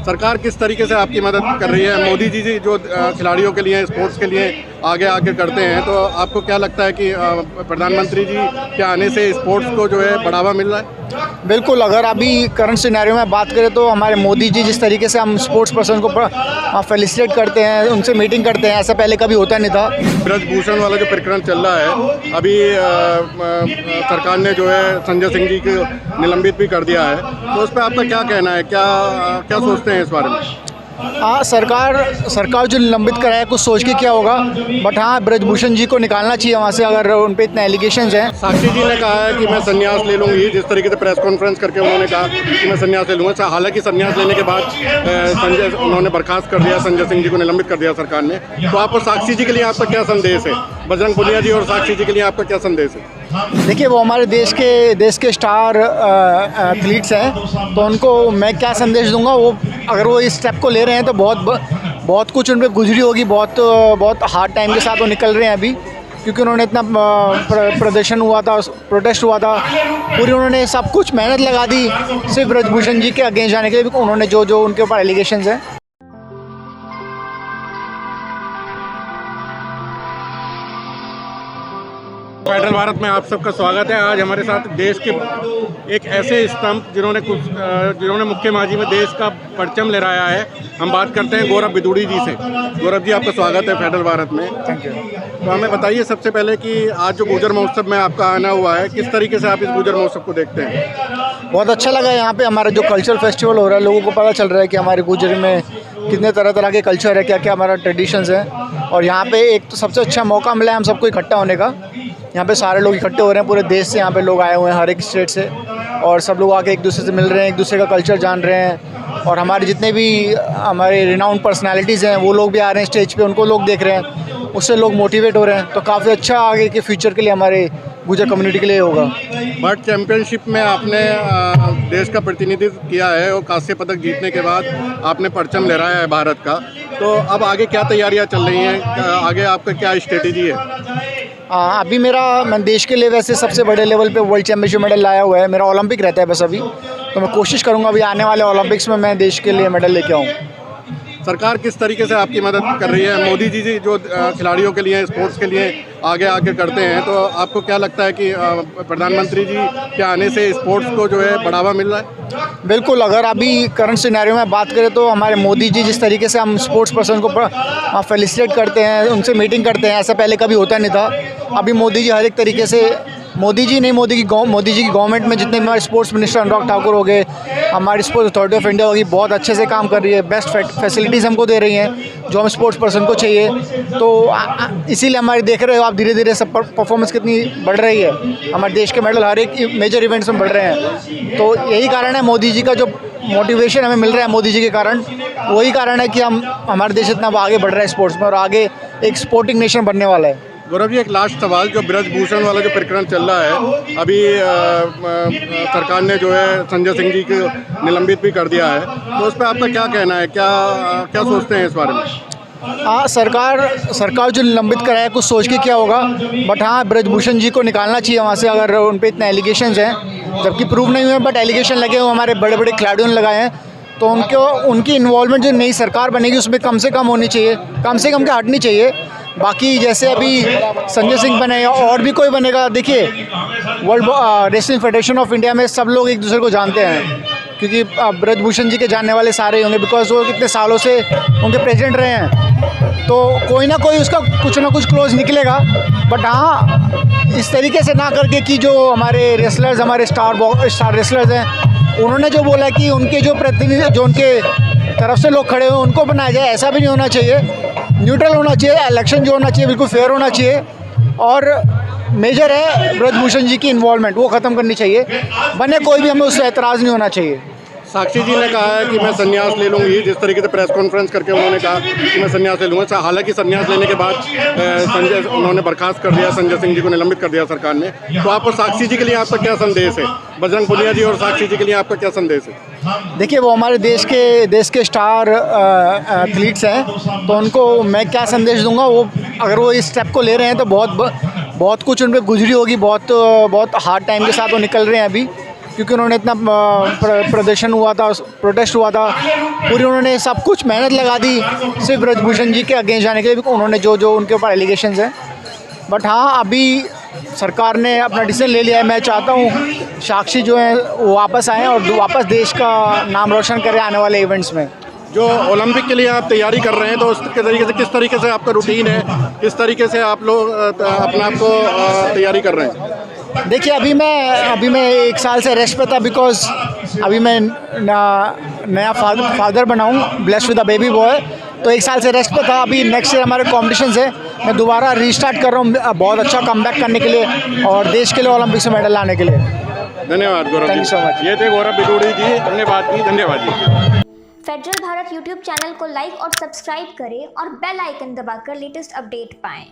सरकार किस तरीके से आपकी मदद कर रही है? मोदी जी जो खिलाड़ियों के लिए, स्पोर्ट्स के लिए आगे आके करते हैं, तो आपको क्या लगता है कि प्रधानमंत्री जी के आने से स्पोर्ट्स को जो है बढ़ावा मिल रहा है? बिल्कुल, अगर अभी करंट सिनेरियो में बात करें तो हमारे मोदी जी जिस तरीके से हम स्पोर्ट्स पर्सन को फेलिसिटेट करते हैं, उनसे मीटिंग करते हैं, ऐसा पहले कभी होता नहीं था। ब्रजभूषण वाला जो प्रकरण चल रहा है, अभी सरकार ने जो है संजय सिंह जी को निलंबित भी कर दिया है, तो उस पर आपका क्या कहना है? क्या सोचते हैं इस बारे में? हाँ, सरकार जो निलंबित कराए कुछ सोच के क्या होगा, बट हाँ ब्रजभूषण जी को निकालना चाहिए वहाँ से, अगर उन पे इतने एलिगेशंस हैं। साक्षी जी ने कहा है कि मैं संन्यास ले लूँगी, जिस तरीके से प्रेस कॉन्फ्रेंस करके उन्होंने कहा कि मैं संन्यास ले लूँगा। हालांकि संन्यास लेने के बाद उन्होंने बर्खास्त कर दिया, संजय सिंह जी को निलंबित कर दिया सरकार ने। तो आपको साक्षी जी के लिए आपका क्या संदेश है? बजरंग पुनिया जी और साक्षी जी के लिए आपका क्या संदेश है? देखिए, वो हमारे देश के स्टार एथलीट्स हैं, तो उनको मैं क्या संदेश दूंगा। वो अगर वो इस स्टेप को ले रहे हैं तो बहुत कुछ उन पर गुजरी होगी, बहुत हार्ड टाइम के साथ वो निकल रहे हैं अभी, क्योंकि उन्होंने इतना प्रोटेस्ट हुआ था, पूरी उन्होंने सब कुछ मेहनत लगा दी सिर्फ ब्रजभूषण जी के अगेंस्ट जाने के लिए। उन्होंने जो उनके ऊपर एलिगेशंस हैं। फेडरल भारत में आप सबका स्वागत है। आज हमारे साथ देश के एक ऐसे स्तंभ जिन्होंने मुक्केबाजी में देश का परचम लहराया है, हम बात करते हैं गौरव बिदुड़ी जी से। गौरव जी, आपका स्वागत है फेडरल भारत में। Thank you. तो हमें बताइए सबसे पहले कि आज जो गुजर महोत्सव में आपका आना हुआ है, किस तरीके से आप इस गुजर महोत्सव को देखते हैं? बहुत अच्छा लगा। यहाँ पे हमारा जो कल्चरल फेस्टिवल हो रहा है, लोगों को पता चल रहा है कि हमारे गुजर में कितने तरह के कल्चर है, क्या क्या हमारा ट्रेडिशंस है। और यहाँ पे एक तो सबसे अच्छा मौका मिला है हम सबको इकट्ठा होने का। यहाँ पे सारे लोग इकट्ठे हो रहे हैं, पूरे देश से यहाँ पे लोग आए हुए हैं, हर एक स्टेट से, और सब लोग आके एक दूसरे से मिल रहे हैं, एक दूसरे का कल्चर जान रहे हैं। और हमारे जितने भी हमारे रिनाउंड पर्सनालिटीज़ हैं वो लोग भी आ रहे हैं स्टेज पे, उनको लोग देख रहे हैं, उससे लोग मोटिवेट हो रहे हैं। तो काफ़ी अच्छा आगे के फ्यूचर के लिए हमारे गुजर कम्युनिटी के लिए होगा। वर्ल्ड चैम्पियनशिप में आपने देश का प्रतिनिधित्व किया है और कांस्य पदक जीतने के बाद आपने परचम लहराया है भारत का। तो अब आगे क्या तैयारियां चल रही हैं? आगे आपका क्या स्ट्रेटेजी है? अभी मैं देश के लिए वैसे सबसे बड़े लेवल पे वर्ल्ड चैम्पियनशिप मेडल लाया हुआ है। मेरा ओलंपिक रहता है बस अभी, तो मैं कोशिश करूँगा अभी आने वाले ओलंपिक्स में मैं देश के लिए मेडल लेके आऊँ। सरकार किस तरीके से आपकी मदद कर रही है? मोदी जी जो खिलाड़ियों के लिए, स्पोर्ट्स के लिए आगे आके करते हैं, तो आपको क्या लगता है कि प्रधानमंत्री जी के आने से स्पोर्ट्स को जो है बढ़ावा मिल रहा है? बिल्कुल, अगर अभी करंट सिनेरियो में बात करें तो हमारे मोदी जी जिस तरीके से हम स्पोर्ट्स पर्सन को फेलिसिटेट करते हैं, उनसे मीटिंग करते हैं, ऐसा पहले कभी होता नहीं था। अभी मोदी जी हर एक तरीके से, मोदी जी की गवर्नमेंट में जितने भी हमारे स्पोर्ट्स मिनिस्टर अनुराग ठाकुर हो गए, हमारी स्पोर्ट्स अथॉरिटी ऑफ इंडिया होगी, बहुत अच्छे से काम कर रही है, बेस्ट फैसिलिटीज़ हमको दे रही हैं जो हम स्पोर्ट्स पर्सन को चाहिए। तो इसीलिए हमारे देख रहे हो आप धीरे धीरे सब परफॉर्मेंस कितनी बढ़ रही है, हमारे देश के मेडल हर एक मेजर इवेंट्स में बढ़ रहे हैं। तो यही कारण है मोदी जी का जो मोटिवेशन हमें मिल रहा है, मोदी जी के कारण, वही कारण है कि हमारे देश इतना आगे बढ़ रहा है स्पोर्ट्स में और आगे एक स्पोर्टिंग नेशन बनने वाला है। गौरव जी, एक लास्ट सवाल, जो ब्रजभूषण वाला जो प्रकरण चल रहा है, अभी सरकार ने जो है संजय सिंह जी को निलंबित भी कर दिया है, तो उस पर आपका क्या कहना है? क्या सोचते हैं इस बारे में? हाँ, सरकार जो निलंबित कराए कुछ सोच के क्या होगा, बट हाँ ब्रजभूषण जी को निकालना चाहिए वहाँ से, अगर उन पे इतने एलिगेशंस हैं, जबकि प्रूव नहीं हुए बट एलिगेशन लगे हुए, हमारे बड़े बड़े खिलाड़ियों ने लगाए हैं। तो उनकी इन्वॉल्वमेंट जो नई सरकार बनेगी उसमें कम से कम होनी चाहिए, कम से कम क्या हटनी चाहिए। बाकी जैसे अभी संजय सिंह बने या और भी कोई बनेगा, देखिए world wrestling federation of India में सब लोग एक दूसरे को जानते हैं, क्योंकि ब्रजभूषण जी के जानने वाले सारे ही होंगे, बिकॉज वो कितने सालों से उनके प्रेसिडेंट रहे हैं। तो कोई ना कोई उसका कुछ ना कुछ क्लोज निकलेगा। बट हाँ, इस तरीके से ना करके कि जो हमारे रेसलर्स, हमारे स्टार रेसलर्स हैं, उन्होंने जो बोला कि उनके जो प्रतिनिधि, जो उनके तरफ से लोग खड़े हुए उनको बनाया जाए, ऐसा भी नहीं होना चाहिए। न्यूट्रल होना चाहिए, इलेक्शन जो होना चाहिए बिल्कुल फेयर होना चाहिए। और मेजर है ब्रजभूषण जी की इन्वॉल्वमेंट, वो ख़त्म करनी चाहिए, बने कोई भी, हमें उससे एतराज़ नहीं होना चाहिए। साक्षी जी ने कहा है कि मैं संन्यास ले लूँगी, जिस तरीके से प्रेस कॉन्फ्रेंस करके उन्होंने कहा कि मैं संन्यास ले लूँगा। हालांकि संन्यास लेने के बाद उन्होंने बर्खास्त कर दिया, संजय सिंह जी को निलंबित कर दिया सरकार ने। तो आपको साक्षी जी के लिए आपका क्या संदेश है? बजरंग पुनिया जी और साक्षी जी के लिए आपका क्या संदेश है? देखिए, वो हमारे देश के स्टार एथलीट्स हैं, तो उनको मैं क्या संदेश दूंगा। वो अगर वो इस स्टेप को ले रहे हैं तो बहुत कुछ उन पर गुजरी होगी, बहुत हार्ड टाइम के साथ वो निकल रहे हैं अभी, क्योंकि उन्होंने इतना प्रदर्शन हुआ था, प्रोटेस्ट हुआ था, पूरी उन्होंने सब कुछ मेहनत लगा दी सिर्फ ब्रजभूषण जी के अगेंस्ट जाने के लिए, उन्होंने जो उनके ऊपर एलिगेशंस हैं। बट हाँ, अभी सरकार ने अपना डिसीजन ले लिया है। मैं चाहता हूँ साक्षी जो है वो वापस आएँ और वापस देश का नाम रोशन करें आने वाले इवेंट्स में। जो ओलंपिक के लिए आप तैयारी कर रहे हैं तो उसके तरीके से किस तरीके से आपका रूटीन है, किस तरीके से आप लोग अपने आप को तैयारी कर रहे हैं? देखिए अभी मैं 1 साल से रेस्ट पे था, बिकॉज अभी मैं नया फादर बना हूँ, blessed with a baby boy, तो 1 साल से रेस्ट पे था। अभी नेक्स्ट ईयर हमारे कॉम्पिटिशन्स है, मैं दोबारा रीस्टार्ट कर रहा हूँ बहुत अच्छा कमबैक करने के लिए और देश के लिए ओलंपिक्स में मेडल लाने के लिए। धन्यवाद Gaurav ji. Thank you so much. ये थे गौरव बिदूड़ी जी, हमने बात की। धन्यवाद जी। फेडरल भारत यूट्यूब चैनल को लाइक और सब्सक्राइब करें और बेल आइकन दबाकर लेटेस्ट अपडेट पाएं।